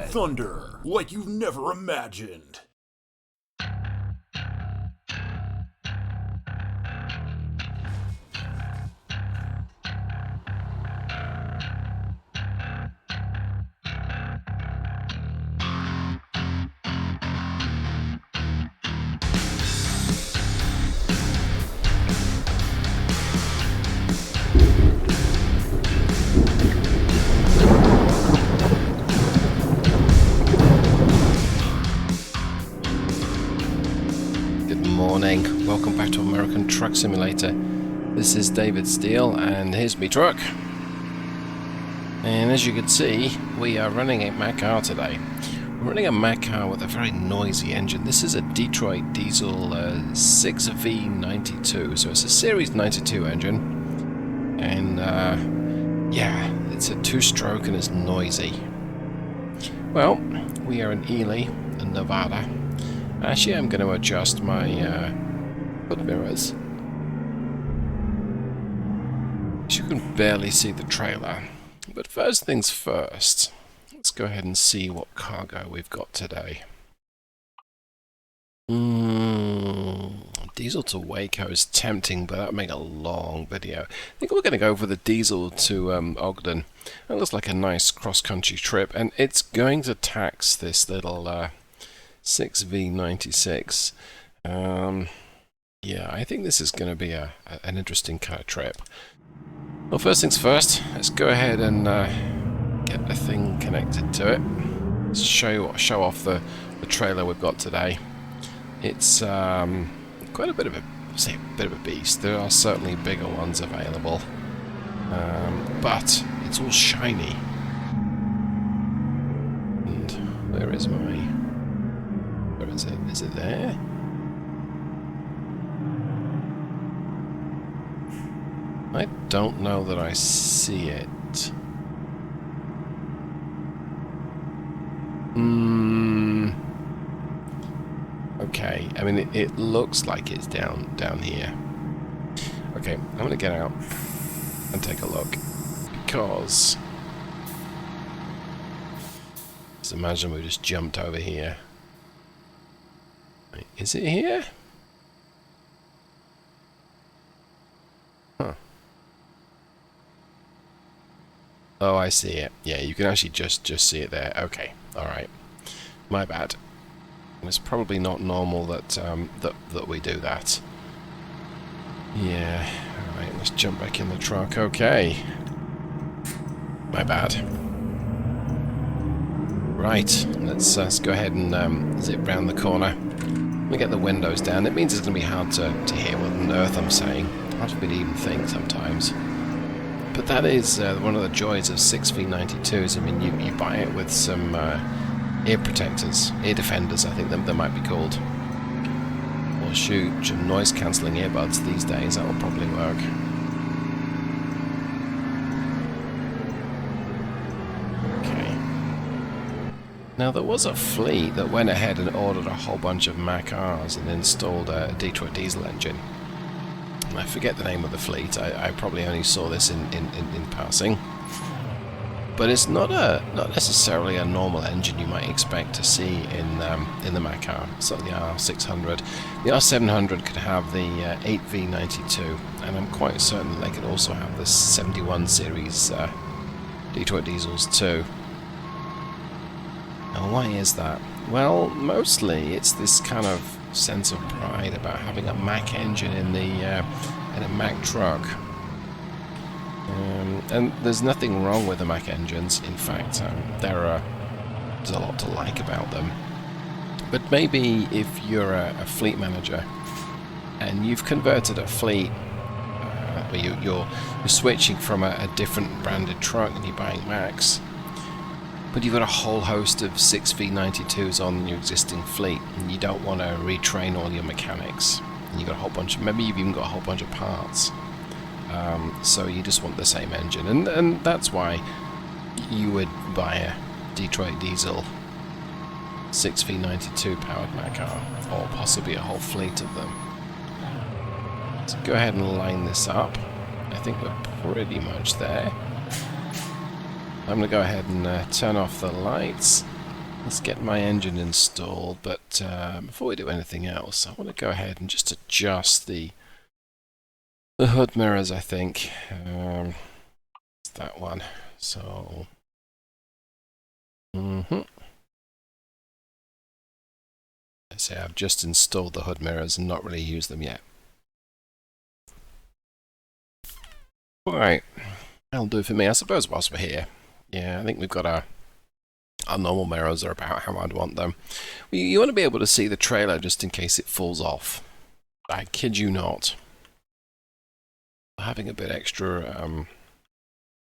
Thunder, like you've never imagined. Morning. Welcome back to American Truck Simulator. This is David Steele and here's me truck. And as you can see, we are running a Mack R today. We're running a Mack R with a very noisy engine. This is a Detroit diesel 6V-92, so it's a Series 92 engine. And yeah, it's a two-stroke and it's noisy. Well, we are in Ely, in Nevada. Actually, I'm going to adjust my hood mirrors. You can barely see the trailer. But first things first, let's go ahead and see what cargo we've got today. Diesel to Waco is tempting, but that'll make a long video. I think we're going to go for the diesel to Ogden. That looks like a nice cross-country trip, and it's going to tax this little 6V-96. Yeah, I think this is going to be an interesting kind of trip. Well, first things first, let's go ahead and get the thing connected to it. Let's show off the trailer we've got today. It's quite a bit of a beast. There are certainly bigger ones available, but it's all shiny. And where is my? Where is it? Is it there? I don't know that I see it. Okay, I mean it looks like it's down here. Okay, I'm gonna get out and take a look because just imagine we just jumped over here. Is it here? Huh. Oh, I see it. Yeah, you can actually just see it there. Okay, all right. My bad. It's probably not normal that that we do that. Yeah. All right. Let's jump back in the truck. Okay. My bad. Right. Let's go ahead and zip round the corner. Let me get the windows down. It means it's going to be hard to hear what on earth I'm saying. Hard for me to even think sometimes. But that is one of the joys of 6V-92s. I mean, you buy it with some ear protectors, ear defenders, I think they might be called. Or shoot, some noise-cancelling earbuds these days. That will probably work. Now, there was a fleet that went ahead and ordered a whole bunch of Mack Rs and installed a Detroit diesel engine. And I forget the name of the fleet. I probably only saw this in passing. But it's not necessarily a normal engine you might expect to see in the Mack R. It's like the R600. The R700 could have the 8V92, and I'm quite certain they could also have the 71 series Detroit diesels too. Now, why is that? Well, mostly it's this kind of sense of pride about having a Mack engine in a Mack truck. And there's nothing wrong with the Mack engines. In fact, there's a lot to like about them. But maybe if you're a fleet manager and you've converted a fleet, where you're switching from a different branded truck and you're buying Macks, but you've got a whole host of 6V-92s on your existing fleet, and you don't want to retrain all your mechanics. And you've got a whole bunch of, maybe you've even got a whole bunch of parts. So you just want the same engine, and that's why you would buy a Detroit diesel 6V-92 powered Mack R, or possibly a whole fleet of them. So go ahead and line this up. I think we're pretty much there. I'm going to go ahead and turn off the lights, Let's get my engine installed, but before we do anything else, I want to go ahead and just adjust the hood mirrors, I think. It's that one. So, let's say I've just installed the hood mirrors and not really used them yet. Alright, that'll do it for me, I suppose, whilst we're here. Yeah, I think we've got our normal mirrors are about how I'd want them. You want to be able to see the trailer just in case it falls off. I kid you not. Having a bit extra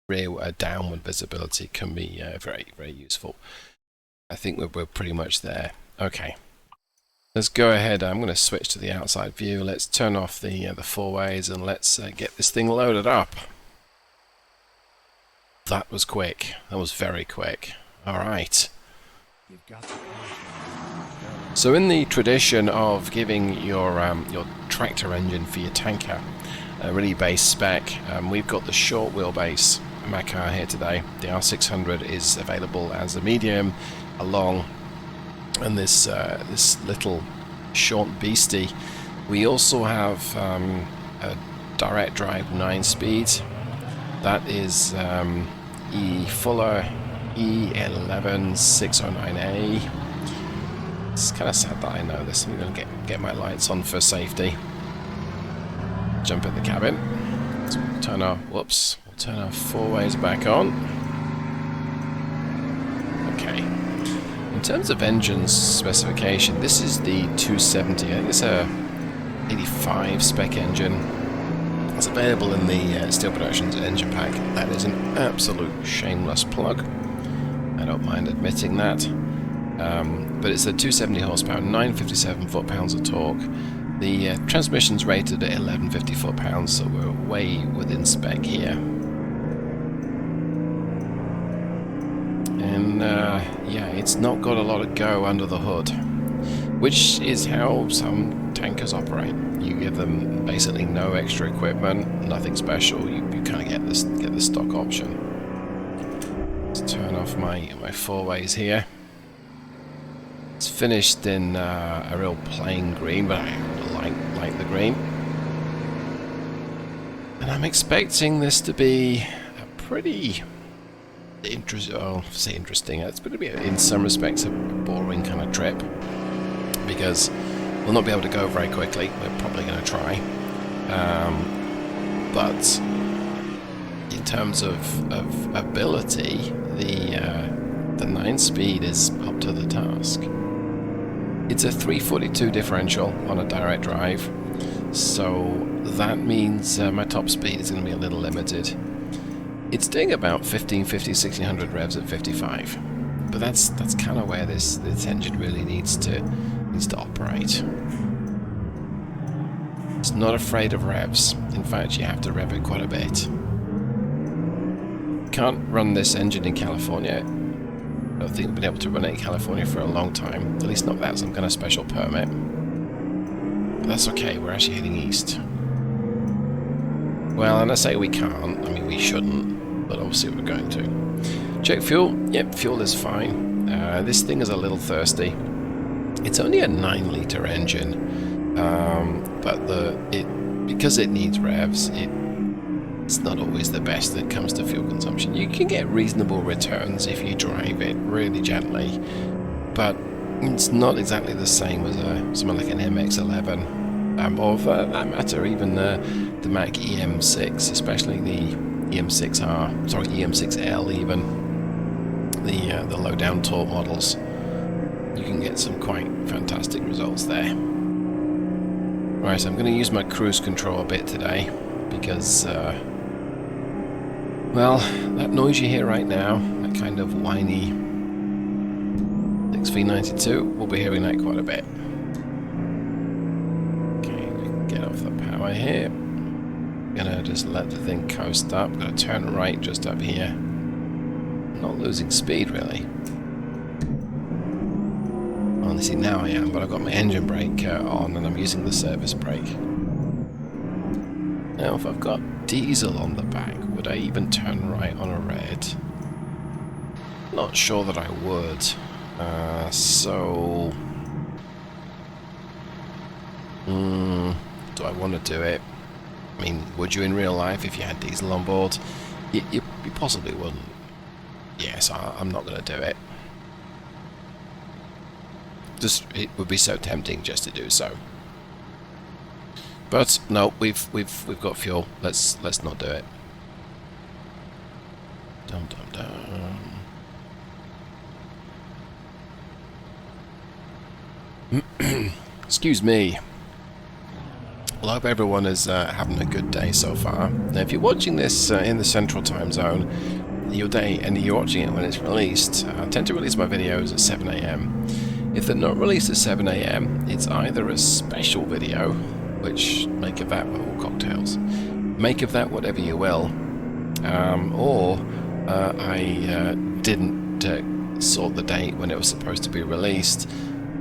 rear downward visibility can be very, very useful. I think we're pretty much there. Okay. Let's go ahead. I'm going to switch to the outside view. Let's turn off the four-ways and let's get this thing loaded up. That was quick. That was very quick. All right. So in the tradition of giving your tractor engine for your tanker a really base spec, we've got the short wheelbase Mack R here today. The R600 is available as a medium, a long, and this little short beastie. We also have a direct drive 9-speed. That is Fuller RT-11609A. It's kind of sad that I know this. I'm going to get my lights on for safety. Jump in the cabin. So we'll turn our four-ways back on. Okay. In terms of engine specification, this is the 270. I think it's a 85 spec engine. It's available in the Steel Productions engine pack. That is an absolute shameless plug. I don't mind admitting that. But it's a 270 horsepower, 957 foot-pounds of torque. The transmission's rated at 1150 foot-pounds, so we're way within spec here. And yeah, it's not got a lot of go under the hood, which is how some tankers operate. You give them basically no extra equipment, nothing special. You kind of get the stock option. Let's turn off my four-ways here. It's finished in a real plain green, but I like the green. And I'm expecting this to be a pretty interesting. It's going to be, in some respects, a boring kind of trip, because we'll not be able to go very quickly. We're probably going to try. But in terms of ability, the 9-speed is up to the task. It's a 342 differential on a direct drive, so that means my top speed is going to be a little limited. It's doing about 1550, 1600 revs at 55, but that's kind of where this engine really needs to operate. It's not afraid of revs. In fact, you have to rev it quite a bit. Can't run this engine in California. I don't think we've been able to run it in California for a long time, at least not without some kind of special permit. But that's okay, we're actually heading east. Well, and I say we can't, I mean we shouldn't, but obviously we're going to. Check fuel, yep, fuel is fine. This thing is a little thirsty. It's only a 9-litre engine, but because it needs revs, it's not always the best when it comes to fuel consumption. You can get reasonable returns if you drive it really gently, but it's not exactly the same as something like an MX-11, or for that matter, even the Mack EM6, especially the EM6R, even the low-down torque models. You can get some quite fantastic results there. Right, so I'm going to use my cruise control a bit today, because well, that noise you hear right now, that kind of whiny 6V-92, we'll be hearing that quite a bit. Okay, we can get off the power here. Gonna just let the thing coast up. Gonna turn right just up here. Not losing speed really. Honestly, now I am, but I've got my engine brake on and I'm using the service brake. Now, if I've got diesel on the back, would I even turn right on a red? Not sure that I would. So... do I want to do it? I mean, would you in real life if you had diesel on board? You possibly wouldn't. Yes, I'm not going to do it. Just, it would be so tempting just to do so. But no, we've got fuel. Let's not do it. Dum dum dum. Excuse me. Well, I hope everyone is having a good day so far. Now, if you're watching this in the Central Time Zone, your day, and you're watching it when it's released, I tend to release my videos at 7 AM. If they're not released at 7 AM, it's either a special video, which make of that, cocktails, make of that whatever you will, or I didn't sort the date when it was supposed to be released,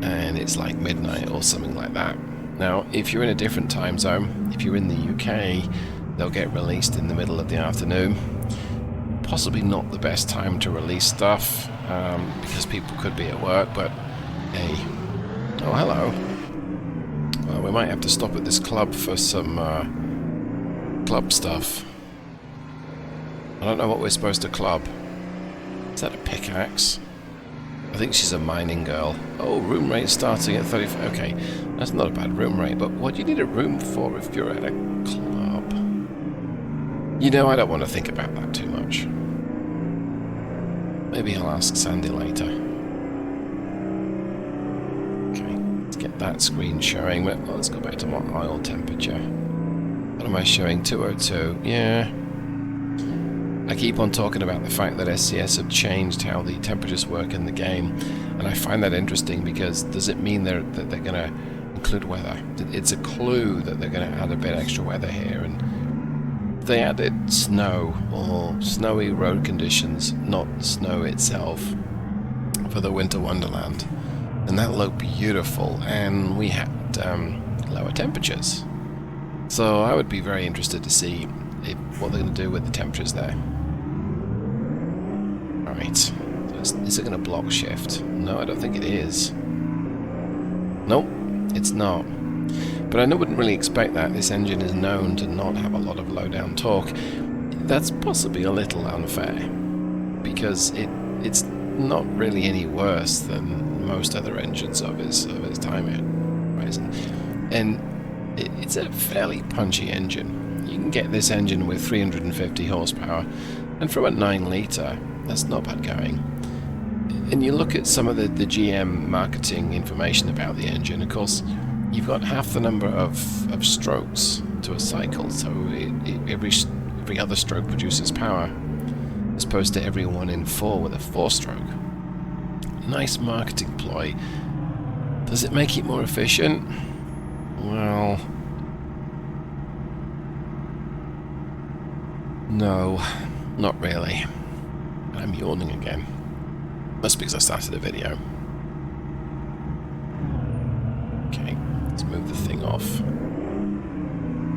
and it's like midnight or something like that. Now, if you're in a different time zone, if you're in the UK, they'll get released in the middle of the afternoon. Possibly not the best time to release stuff, because people could be at work, but hey. Oh, hello. Well, we might have to stop at this club for some club stuff. I don't know what we're supposed to club. Is that a pickaxe? I think she's a mining girl. Oh, room rate starting at 35. Okay, that's not a bad room rate, but what do you need a room for if you're at a club? You know, I don't want to think about that too much. Maybe I'll ask Sandy later. Okay, let's get that screen showing. Well, let's go back to my oil temperature. What am I showing? 202. Yeah. I keep on talking about the fact that SCS have changed how the temperatures work in the game, and I find that interesting because does it mean that they're going to include weather? It's a clue that they're going to add a bit extra weather here, and they added snow or snowy road conditions, not snow itself, for the Winter Wonderland, and that looked beautiful, and we had lower temperatures. So I would be very interested to see what they're going to do with the temperatures there. Right. Is it going to block shift? No, I don't think it is. Nope, it's not. But I wouldn't really expect that. This engine is known to not have a lot of low-down torque. That's possibly a little unfair, because it's not really any worse than most other engines of its time horizon. And it's a fairly punchy engine. You can get this engine with 350 horsepower, and from a 9 litre, that's not bad going. And you look at some of the GM marketing information about the engine, of course, you've got half the number of strokes to a cycle, so every other stroke produces power, as opposed to every 1 in 4 with a 4-stroke. Nice marketing ploy. Does it make it more efficient? Well... no, not really. I'm yawning again. That's because I started a video. Okay, let's move the thing off.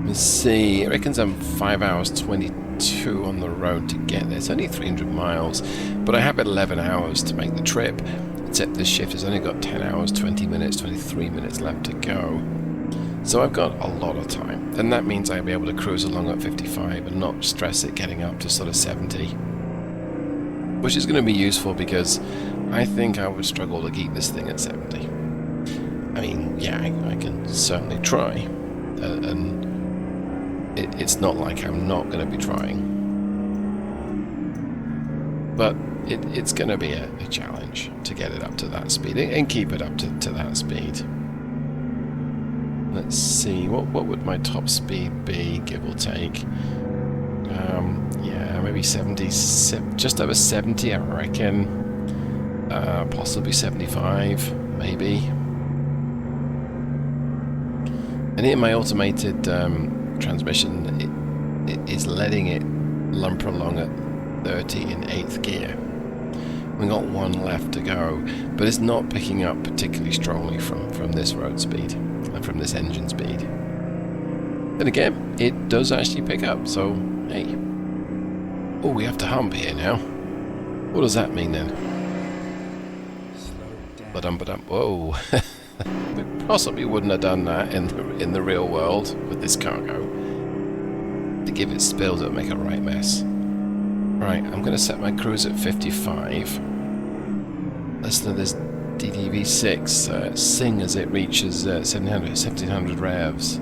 Let's see, it reckons I'm 5 hours 22 on the road to get there. It's only 300 miles, but I have 11 hours to make the trip, except this shift has only got 10 hours, 20 minutes, 23 minutes left to go. So I've got a lot of time, and that means I'll be able to cruise along at 55 and not stress it getting up to sort of 70. Which is going to be useful because I think I would struggle to keep this thing at 70. I mean, yeah, I can certainly try, and it's not like I'm not going to be trying. But it's going to be a challenge to get it up to that speed and keep it up to that speed. Let's see, what would my top speed be, give or take? Yeah, maybe 70, just over 70, I reckon. Possibly 75, maybe. And in my automated transmission, it is letting it lumper along at 30 in 8th gear. We've got 1 left to go, but it's not picking up particularly strongly from this road speed. From this engine speed. Then again, it does actually pick up, so hey. Oh, we have to hump here now. What does that mean then? Slow Ba-dum-ba-dum. Whoa. We possibly wouldn't have done that in the real world with this cargo. To give it spills, it'll make a right mess. Right, I'm going to set my cruise at 55. Listen to this DDV6 sing as it reaches 1700 revs.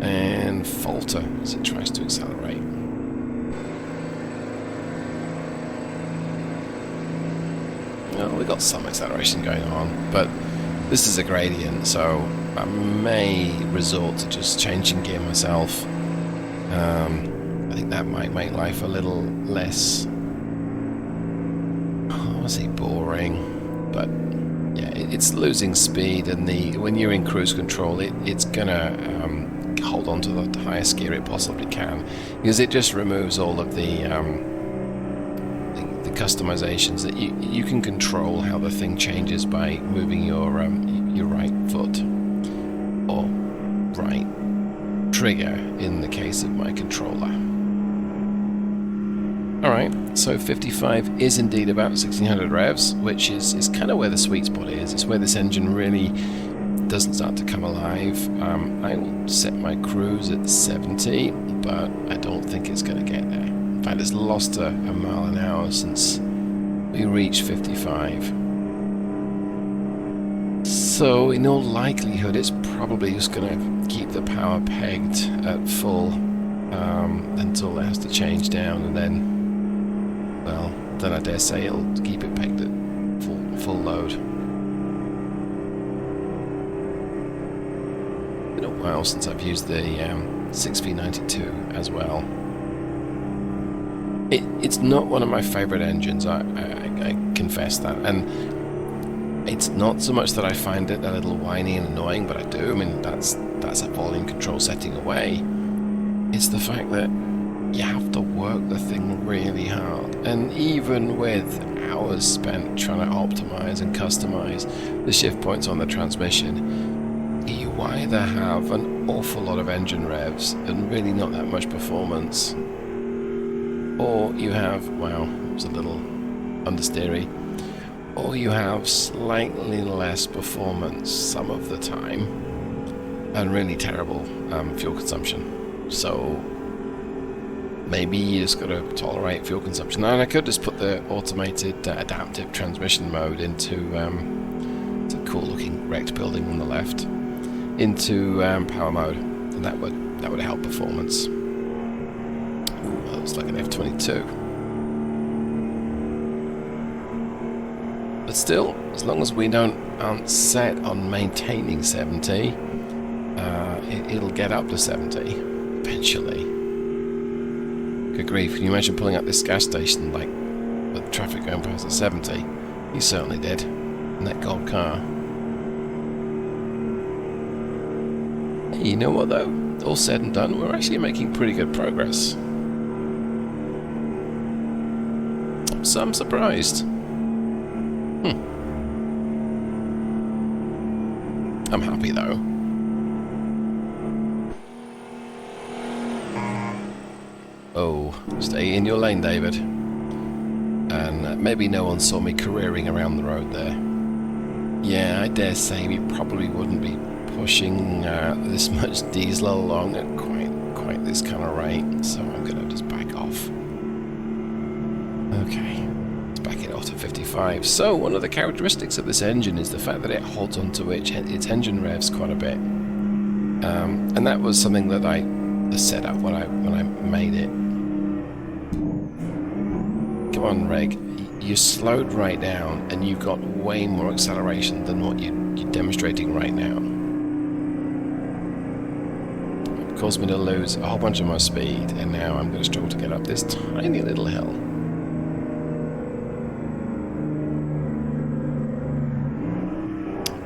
And falter as it tries to accelerate. Well, we got some acceleration going on, but this is a gradient, so I may resort to just changing gear myself. I think that might make life a little less, I would say boring, but yeah, it's losing speed, and when you're in cruise control, it's gonna hold on to the highest gear it possibly can, because it just removes all of the customizations that you can control how the thing changes by moving your right foot or right trigger in the case of my controller. Alright, so 55 is indeed about 1600 revs, which is kind of where the sweet spot is. It's where this engine really doesn't start to come alive. I will set my cruise at 70, but I don't think it's going to get there. In fact, it's lost a mile an hour since we reached 55. So in all likelihood, it's probably just going to keep the power pegged at full until it has to change down, and then, well, then I dare say it'll keep it pegged at full load. Been a while since I've used the 6V-92 as well. It's not one of my favourite engines, I confess that, and it's not so much that I find it a little whiny and annoying, but I do. I mean, that's a volume control setting away. It's the fact that you have to work the thing really hard, and even with hours spent trying to optimize and customize the shift points on the transmission, you either have an awful lot of engine revs and really not that much performance, or you have, well, it was a little understeery, or you have slightly less performance some of the time and really terrible fuel consumption. So maybe you just got to tolerate fuel consumption. And I could just put the automated adaptive transmission mode into it's a cool looking wrecked building on the left, into power mode, and that would help performance. Ooh, that looks like an F22. But still, as long as we aren't set on maintaining 70, it'll get up to 70 eventually. Good grief, can you imagine pulling up this gas station like with traffic going past at 70? You certainly did in that gold car. Hey, you know what though? All said and done, we're actually making pretty good progress. So I'm surprised. I'm happy though. Oh, stay in your lane, David. And maybe no one saw me careering around the road there. Yeah, I dare say we probably wouldn't be pushing this much diesel along at quite this kind of rate, so I'm gonna just back off. Okay, let's back it off to 55. So one of the characteristics of this engine is the fact that it holds onto its engine revs quite a bit, and that was something that I set up when I made it. Come on, Reg, you slowed right down, and you've got way more acceleration than what you're demonstrating right now. It caused me to lose a whole bunch of my speed, and now I'm going to struggle to get up this tiny little hill.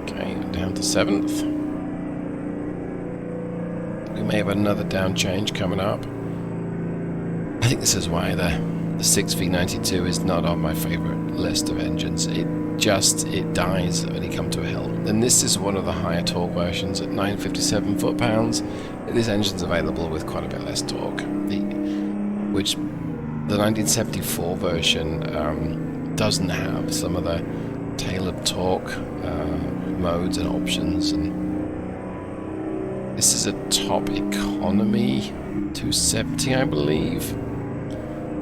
Okay, down to 7th. We may have another down change coming up. I think this is why the 6V-92 is not on my favourite list of engines. It dies when you come to a hill. And this is one of the higher torque versions at 957 foot-pounds. This engine's available with quite a bit less torque, which the 1974 version doesn't have some of the tailored torque modes and options, and this is a top economy 270, I believe.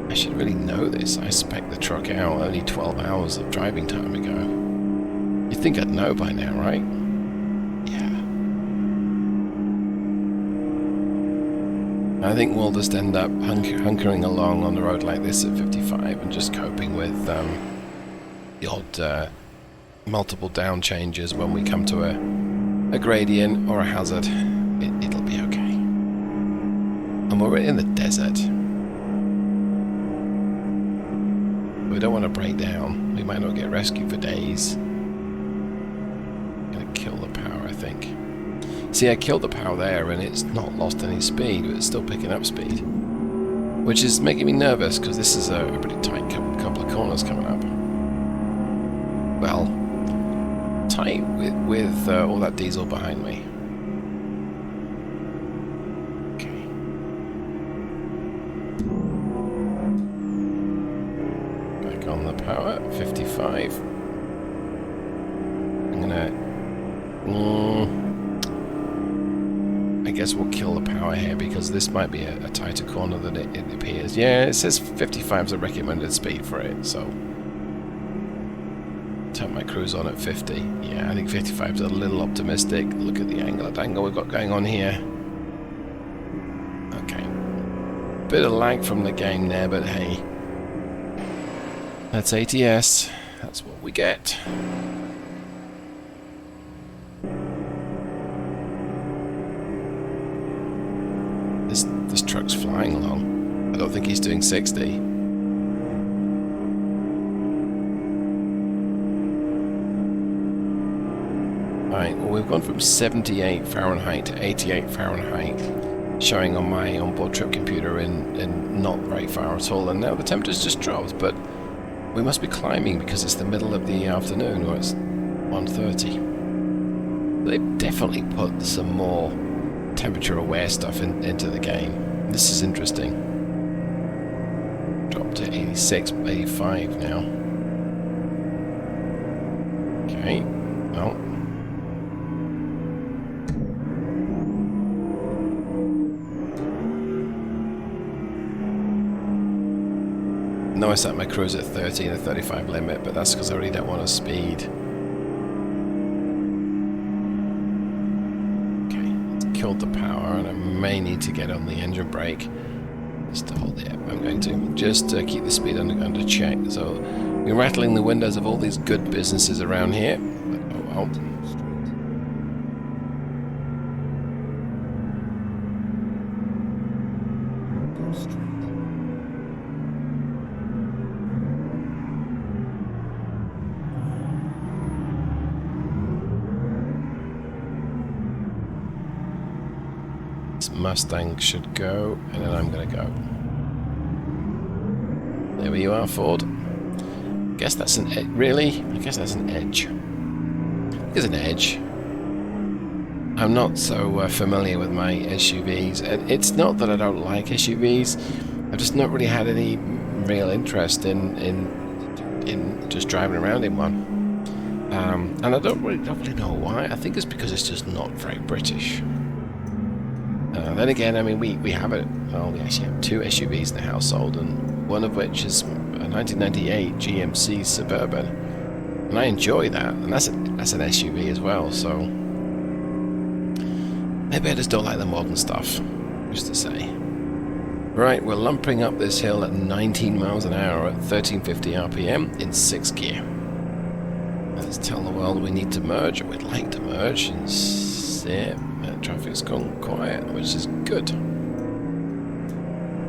I should really know this. I spec'd the truck out only 12 hours of driving time ago. You'd think I'd know by now, right? Yeah. I think we'll just end up hunkering along on the road like this at 55 and just coping with the odd multiple down changes when we come to a gradient or a hazard. It'll be okay. And we're in the desert. We don't want to break down. We might not get rescued for days. Gonna kill the power, I think. See, I killed the power there and it's not lost any speed, but it's still picking up speed. Which is making me nervous, because this is a pretty tight couple of corners coming up. Well, tight with all that diesel behind me. Okay. Back on the power, 55. I'm gonna... I guess we'll kill the power here, because this might be a tighter corner than it appears. Yeah, it says 55 is a recommended speed for it, so... Turn my cruise on at 50. Yeah, I think 55 is a little optimistic. Look at the angle we've got going on here. Okay. Bit of lag from the game there, but hey. That's ATS. That's what we get. This truck's flying along. I don't think he's doing 60. Right, well, we've gone from 78 Fahrenheit to 88 Fahrenheit, showing on my onboard trip computer in not very far at all, and now the temperature's just dropped, but we must be climbing because it's the middle of the afternoon, or it's 1:30. They've definitely put some more temperature-aware stuff into the game. This is interesting. Dropped to 86, 85 now. Okay, well... I know I set my cruise at 30 and a 35 limit, but that's because I really don't want to speed. Okay, it's killed the power, and I may need to get on the engine brake just to hold it. I'm going to just keep the speed under check. So we're rattling the windows of all these good businesses around here. Oh well. Mustang should go, and then I'm gonna go. There you are, Ford. Guess that's an edge. Really? I guess that's an edge. It's an edge. I'm not so familiar with my SUVs, and it's not that I don't like SUVs. I've just not really had any real interest in just driving around in one. And I don't really know why. I think it's because it's just not very British. Then again, I mean, we have it. Well, we actually have two SUVs in the household, and one of which is a 1998 GMC Suburban, and I enjoy that. And that's an SUV as well. So maybe I just don't like the modern stuff. Just to say. Right, we're lumping up this hill at 19 miles an hour at 1350 RPM in 6th gear. Let's tell the world we need to merge, or we'd like to merge, and zip. Traffic's gone quiet, which is good.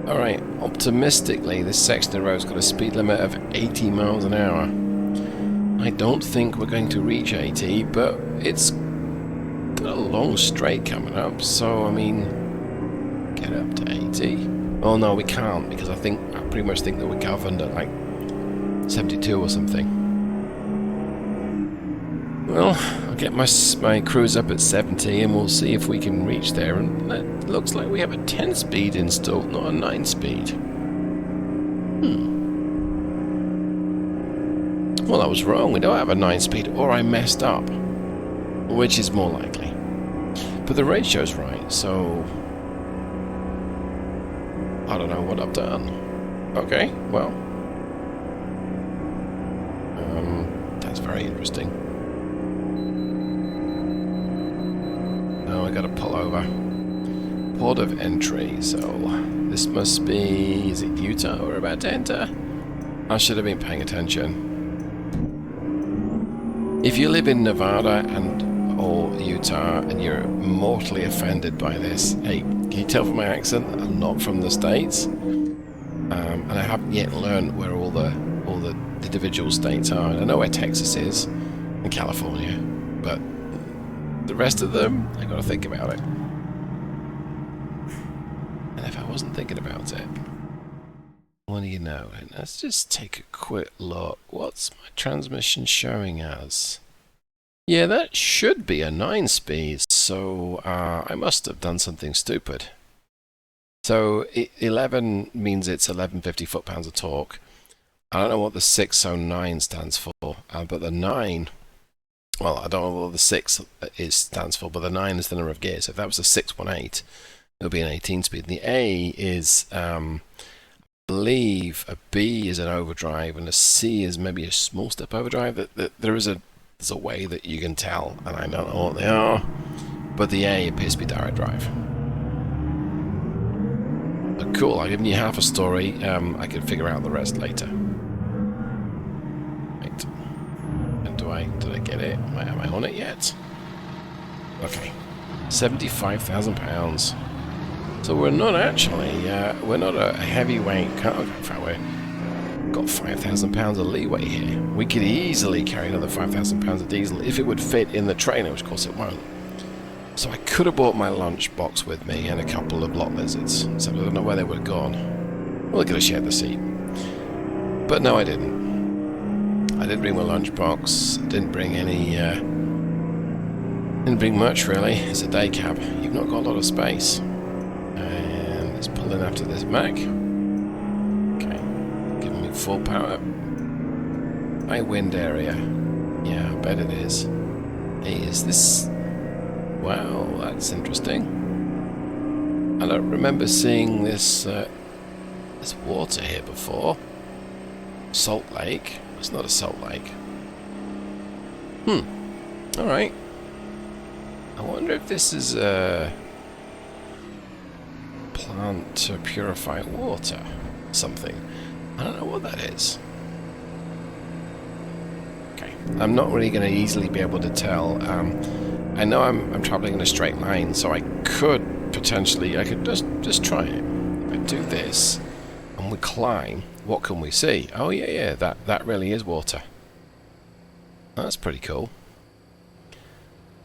Alright, optimistically, this section of road's got a speed limit of 80 miles an hour. I don't think we're going to reach 80, but it's got a long straight coming up, so I mean, get up to 80. Oh no, we can't, because I pretty much think that we're governed at like 72 or something. Well, I'll get my cruise up at 70 and we'll see if we can reach there. And it looks like we have a 10-speed installed, not a 9-speed. Well, I was wrong. We don't have a 9-speed, or I messed up. Which is more likely. But the ratio's right, so... I don't know what I've done. Okay, well... that's very interesting. Now I gotta pull over. Port of entry, so... This must be... Is it Utah we're about to enter? I should have been paying attention. If you live in Nevada or Utah and you're mortally offended by this, hey, can you tell from my accent that I'm not from the States? And I haven't yet learned where all the individual states are. I know where Texas is and California, but the rest of them, I gotta think about it. And if I wasn't thinking about it, what do you know? Let's just take a quick look. What's my transmission showing as? Yeah, that should be a 9-speed, so I must have done something stupid. So 11 means it's 1150 foot-pounds of torque. I don't know what the 609 stands for, but the 9, well, I don't know what the 6 stands for, but the 9 is the number of gears. So if that was a 618, it would be an 18-speed. The A is... I believe a B is an overdrive and a C is maybe a small step overdrive. There's a way that you can tell, and I don't know what they are, but the A appears to be direct drive. But cool, I've given you half a story. I can figure out the rest later. Right. And did I get it? Am I on it yet? Okay. 75,000 pounds. So we're not actually, we're not a heavyweight car. In fact, we've got 5,000 pounds of leeway here. We could easily carry another 5,000 pounds of diesel if it would fit in the trailer, which of course it won't. So I could have brought my lunch box with me and a couple of lot lizards. So I don't know where they would have gone. Well, I could have shared the seat. But no, I didn't. I didn't bring my lunch box. Didn't bring any, didn't bring much really. It's a day cab. You've not got a lot of space. And let's pull in after this Mack. Okay, giving me full power. High wind area. Yeah, I bet it is. Hey, is this... Wow, that's interesting. I don't remember seeing this this water here before. Salt lake. It's not a salt lake. Alright. I wonder if this is a plant to purify water. Something. I don't know what that is. Okay. I'm not really going to easily be able to tell. I know I'm traveling in a straight line, so I could potentially, I could just try it. If I do this, and we climb, what can we see? Oh yeah, that really is water. That's pretty cool.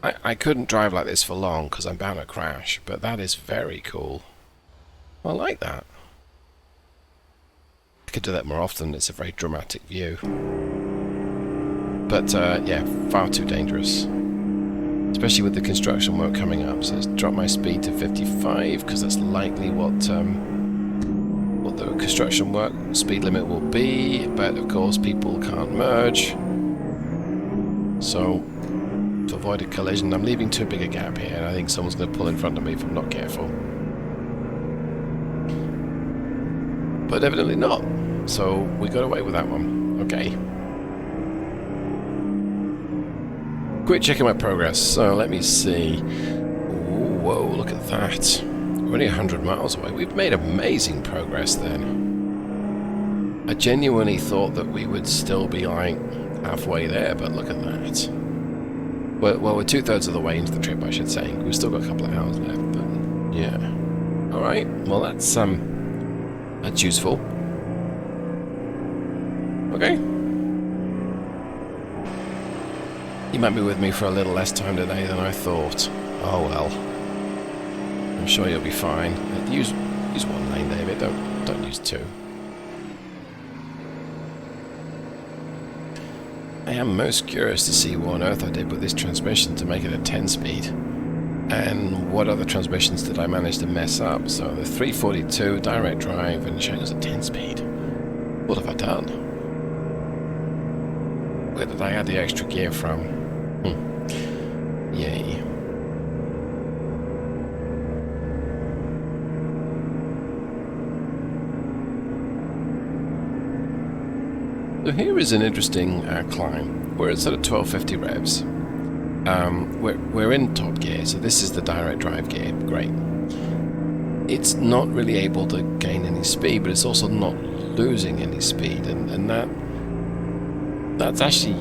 I couldn't drive like this for long, because I'm bound to crash, but that is very cool. I like that. I could do that more often, it's a very dramatic view. But yeah, far too dangerous. Especially with the construction work coming up. So let's drop my speed to 55 because that's likely what the construction work speed limit will be. But of course, people can't merge. So to avoid a collision, I'm leaving too big a gap here, and I think someone's going to pull in front of me if I'm not careful. But evidently not. So we got away with that one. Okay. Quick check of my progress. So let me see. Ooh, whoa, look at that. We're only 100 miles away. We've made amazing progress then. I genuinely thought that we would still be like halfway there, but look at that. Well, we're 2/3 of the way into the trip, I should say. We've still got a couple of hours left, but yeah. Alright, well that's useful. Okay. You might be with me for a little less time today than I thought. Oh well. I'm sure you'll be fine. Use one lane, David. Don't use two. I am most curious to see what on earth I did with this transmission to make it a 10-speed. And what other transmissions did I manage to mess up? So the 342 direct drive and showing us a 10-speed. What have I done? Where did I add the extra gear from? Yay. So here is an interesting climb. We're at sort of 1250 revs. We're in top gear, so this is the direct drive gear. Great. It's not really able to gain any speed, but it's also not losing any speed, and that's actually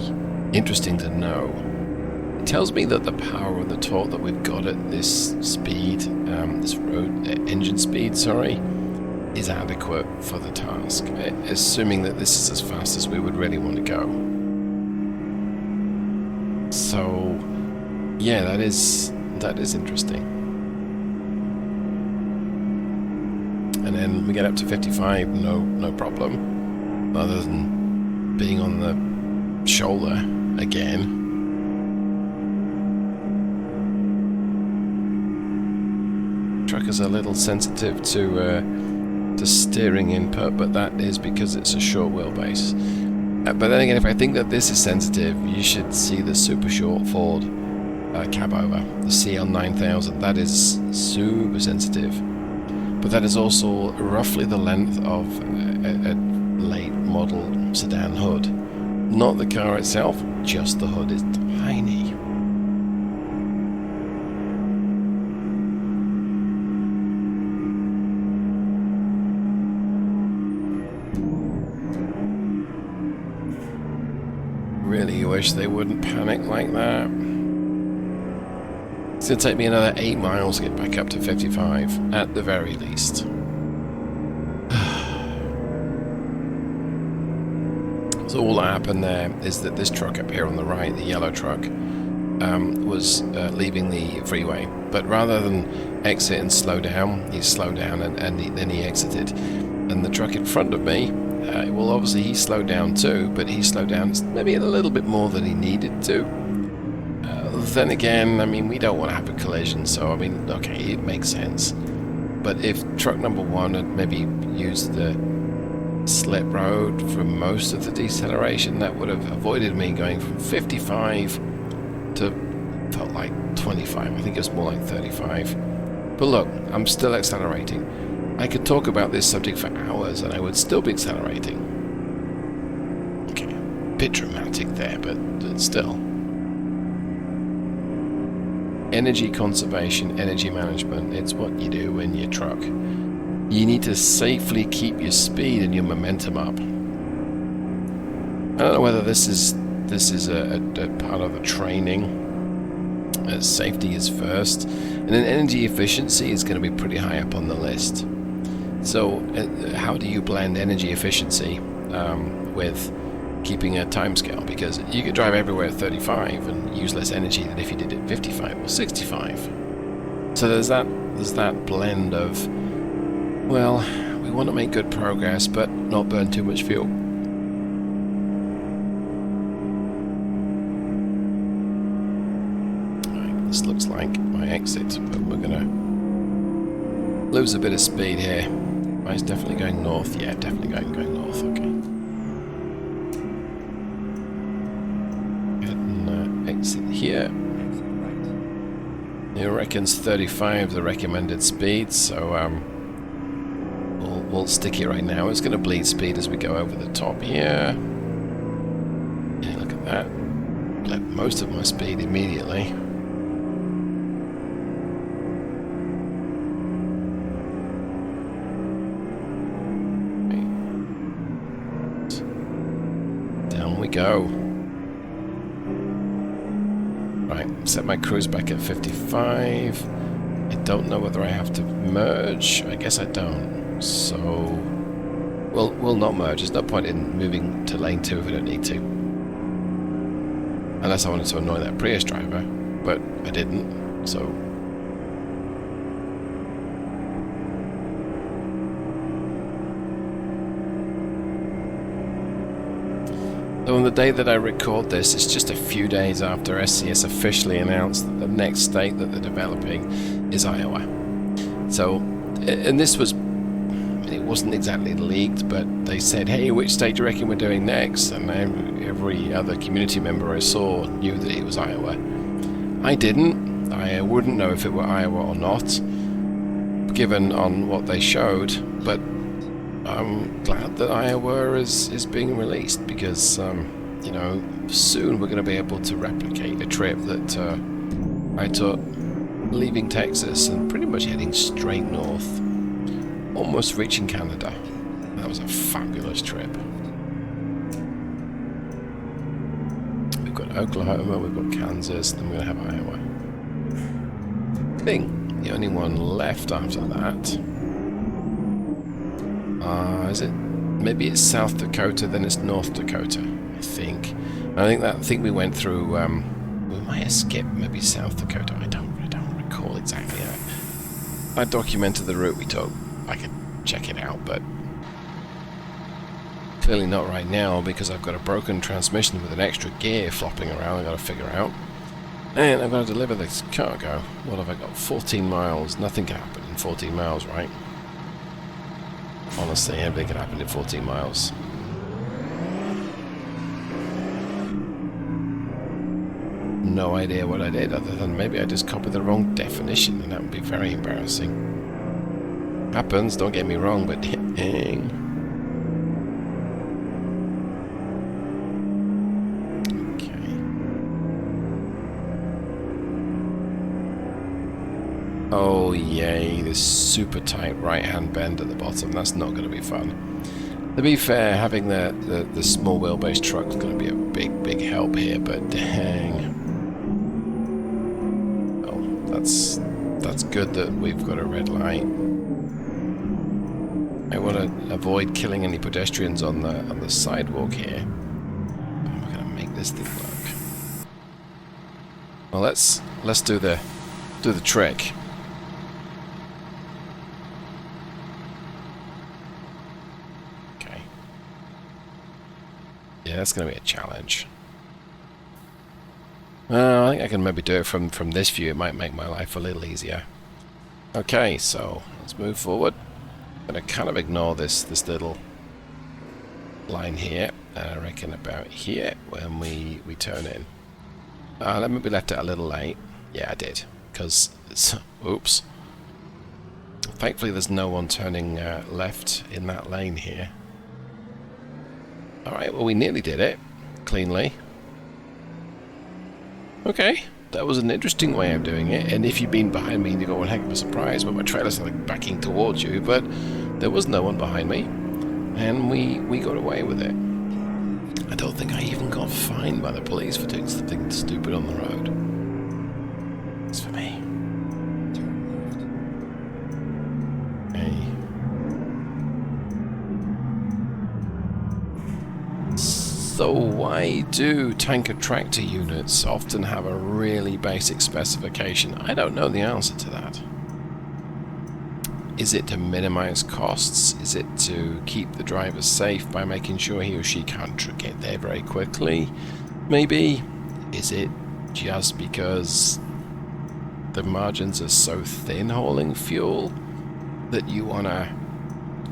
interesting to know. It tells me that the power and the torque that we've got at this speed, this road engine speed, sorry, is adequate for the task, assuming that this is as fast as we would really want to go. So, yeah, that is interesting. And then we get up to 55, no problem, other than being on the shoulder again. Truck is a little sensitive to steering input, but that is because it's a short wheelbase. But then again, if I think that this is sensitive, you should see the super short Ford cab over, the CL9000. That is super sensitive, but that is also roughly the length of a late model sedan hood. Not the car itself, just the hood is tiny. Really wish they wouldn't panic like that. It's going to take me another 8 miles to get back up to 55, at the very least. So all that happened there is that this truck up here on the right, the yellow truck, was leaving the freeway. But rather than exit and slow down, he slowed down and then he exited. And the truck in front of me, well, obviously he slowed down too, but he slowed down maybe a little bit more than he needed to. Then again, I mean, we don't want to have a collision, so I mean, okay, it makes sense. But if truck number one had maybe used the slip road for most of the deceleration, that would have avoided me going from 55 to felt like 25. I think it was more like 35. But look, I'm still accelerating. I could talk about this subject for hours and I would still be accelerating. Okay, a bit dramatic there, but still. Energy conservation, energy management, it's what you do in your truck. You need to safely keep your speed and your momentum up. I don't know whether this is a part of the training. Safety is first, and then energy efficiency is going to be pretty high up on the list. So how do you blend energy efficiency with keeping a timescale? Because you could drive everywhere at 35 and use less energy than if you did it 55 or 65. So there's that blend of, well, we want to make good progress but not burn too much fuel. Right, this looks like my exit, but we're gonna lose a bit of speed here. It's definitely going north. Yeah, definitely going north. Okay. Exit here. It reckons 35 the recommended speed, so we'll stick it right now. It's going to bleed speed as we go over the top here. Yeah, look at that. Bled most of my speed immediately. Down we go. Right, set my cruise back at 55. I don't know whether I have to merge. I guess I don't. So, we'll not merge. There's no point in moving to lane 2 if we don't need to. Unless I wanted to annoy that Prius driver, but I didn't, so. So on the day that I record this, it's just a few days after SCS officially announced that the next state that they're developing is Iowa. So, and this was it wasn't exactly leaked, but they said, hey, which state do you reckon we're doing next? And every other community member I saw knew that it was Iowa. I didn't. I wouldn't know if it were Iowa or not, given on what they showed, but I'm glad that Iowa is being released, because, you know, soon we're going to be able to replicate a trip that I took leaving Texas and pretty much heading straight north, almost reaching Canada. That was a fabulous trip. We've got Oklahoma, we've got Kansas, then we're going to have Iowa. I think the only one left after that, is it? Maybe it's South Dakota, then it's North Dakota, I think. I think we went through, we might have skipped maybe South Dakota, I don't recall exactly how. I documented the route we took. I could check it out, but clearly not right now, because I've got a broken transmission with an extra gear flopping around I've got to figure out. And I've got to deliver this cargo. What have I got? 14 miles. Nothing can happen in 14 miles, right? Honestly, everything can happen in 14 miles. No idea what I did, other than maybe I just copied the wrong definition, and that would be very embarrassing. Happens, don't get me wrong, but oh yay, this super tight right hand bend at the bottom, that's not going to be fun. To be fair, having the small wheelbase truck is going to be a big help here, but dang. Oh, that's good that we've got a red light. I want to avoid killing any pedestrians on the sidewalk here. I'm going to make this thing work. Well, let's do the trick. Yeah, that's going to be a challenge. I think I can maybe do it from this view. It might make my life a little easier. Okay, so let's move forward. I'm going to kind of ignore this little line here. I reckon about here when we turn in. Let me be left it a little late. Yeah, I did. Because it's... Oops. Thankfully there's no one turning left in that lane here. Alright, well we nearly did it. Cleanly. Okay, that was an interesting way of doing it, and if you'd been behind me, you'd go, one heck of a surprise, but my trailer's like backing towards you, but there was no one behind me, and we got away with it. I don't think I even got fined by the police for doing something stupid on the road. It's for me. So why do tanker tractor units often have a really basic specification? I don't know the answer to that. Is it to minimize costs? Is it to keep the driver safe by making sure he or she can't get there very quickly? Maybe. Is it just because the margins are so thin hauling fuel that you want to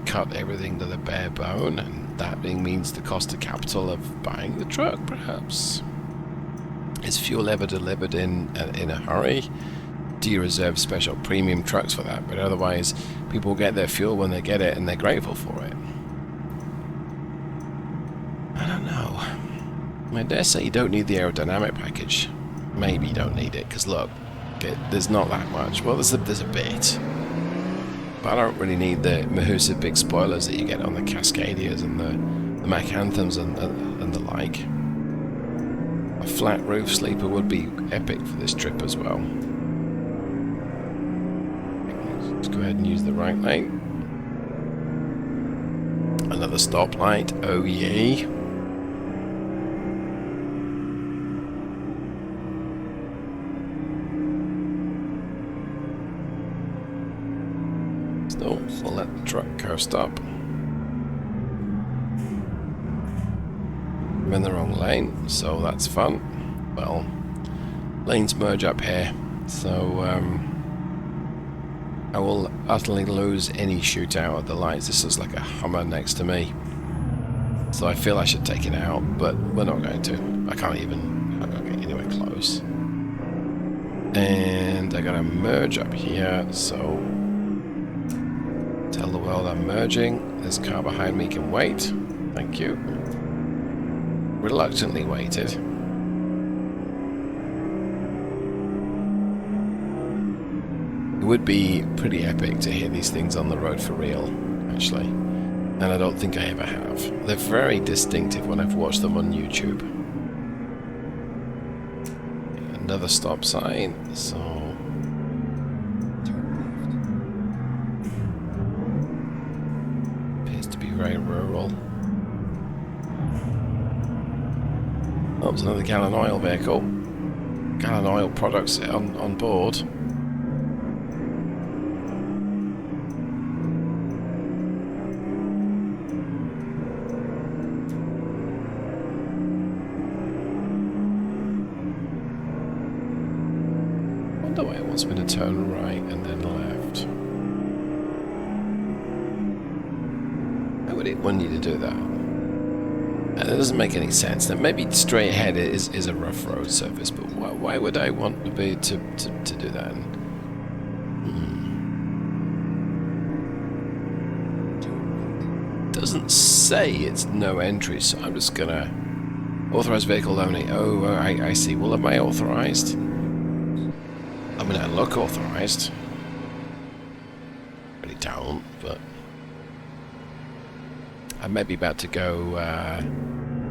cut everything to the bare bone, and that means the cost of capital of buying the truck, perhaps? Is fuel ever delivered in a hurry? Do you reserve special premium trucks for that? But otherwise, people get their fuel when they get it, and they're grateful for it. I don't know. I dare say you don't need the aerodynamic package. Maybe you don't need it, because look, there's not that much. Well, there's a bit. But I don't really need the massive big spoilers that you get on the Cascadias and the Mack Anthems and the like. A flat roof sleeper would be epic for this trip as well. Let's go ahead and use the right lane. Another stoplight, oh yay. So we'll let the truck coast up. I'm in the wrong lane, so that's fun. Well, lanes merge up here, so I will utterly lose any shootout at the lights. This is like a Hummer next to me. So I feel I should take it out, but we're not going to. I'm not get anywhere close. And I gotta merge up here, so tell the world I'm merging. This car behind me can wait. Thank you. Reluctantly waited. It would be pretty epic to hear these things on the road for real, actually. And I don't think I ever have. They're very distinctive when I've watched them on YouTube. Another stop sign, so... appears to be very rural. Oh, there's another Gallon Oil vehicle. Gallon Oil products on board. The way it wants me to turn right and then left. Why would it want you to do that? And it doesn't make any sense. Now maybe straight ahead is a rough road surface, but why would I want to be to do that? Doesn't say it's no entry, so I'm just gonna authorized vehicle only. Oh, I see. Well, am I authorized? I mean, I look authorized. Really don't, but I may be about to go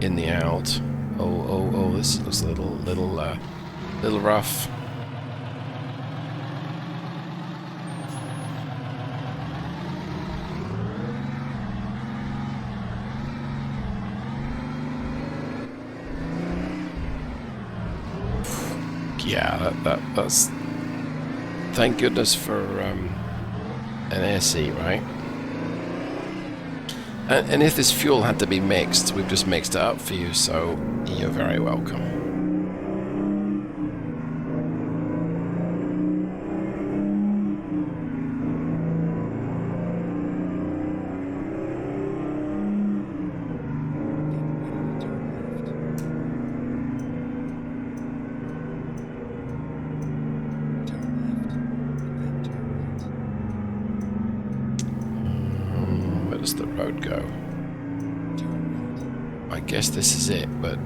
in the out. Oh! This looks a little rough. Yeah, that's. Thank goodness for an air seat, right? And if this fuel had to be mixed, we've just mixed it up for you, so you're very welcome. The road go? I guess this is it, but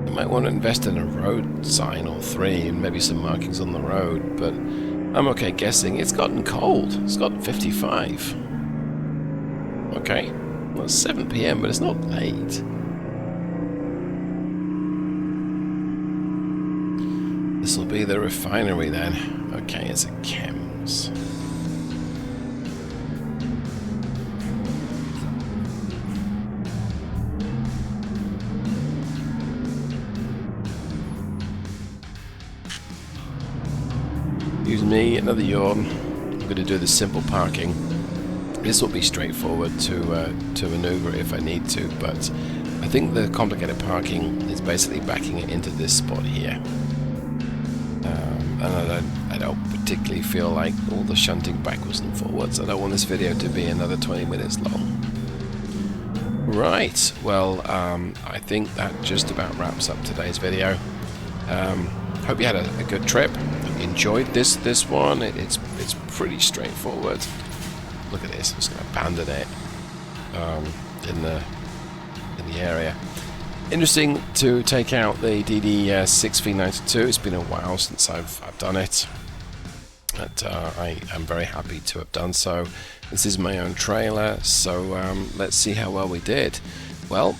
you might want to invest in a road sign or three and maybe some markings on the road, but I'm okay guessing it's gotten cold. It's gotten 55. Okay, well, it's 7 PM, but it's not late. This will be the refinery then. Okay, it's a chems. Excuse me, another yawn. I'm going to do the simple parking. This will be straightforward to maneuver if I need to, but I think the complicated parking is basically backing it into this spot here. And I don't particularly feel like all the shunting backwards and forwards. I don't want this video to be another 20 minutes long. Right, well, I think that just about wraps up today's video. Hope you had a good trip. Enjoyed this one. It's pretty straightforward. Look at this. I'm just going to abandon it in the area. Interesting to take out the DD6V-92. It's been a while since I've done it, but I am very happy to have done so. This is my own trailer, so let's see how well we did. Well,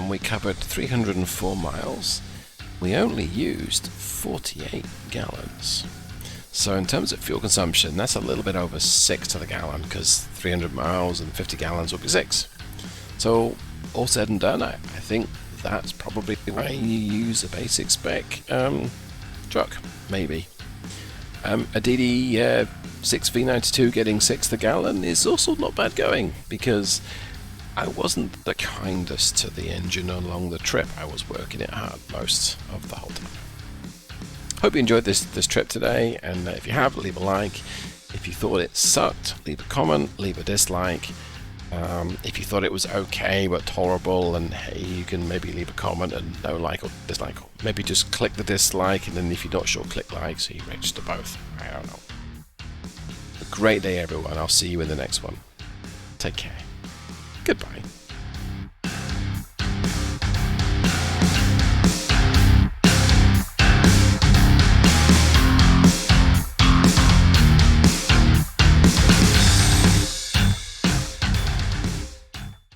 we covered 304 miles. We only used 48 gallons. So in terms of fuel consumption, that's a little bit over 6 to the gallon, because 300 miles and 50 gallons would be 6. So all said and done, I think that's probably why you use a basic spec truck, maybe. A DD6V-92 getting 6 to the gallon is also not bad going, because I wasn't the kindest to the engine along the trip. I was working it hard most of the whole time. Hope you enjoyed this trip today, and if you have, leave a like. If you thought it sucked, leave a comment, leave a dislike. If you thought it was okay but tolerable, and hey, you can maybe leave a comment and no like or dislike, or maybe just click the dislike, and then if you're not sure, click like, so you register both. I don't know. A great day, everyone. I'll see you in the next one. Take care.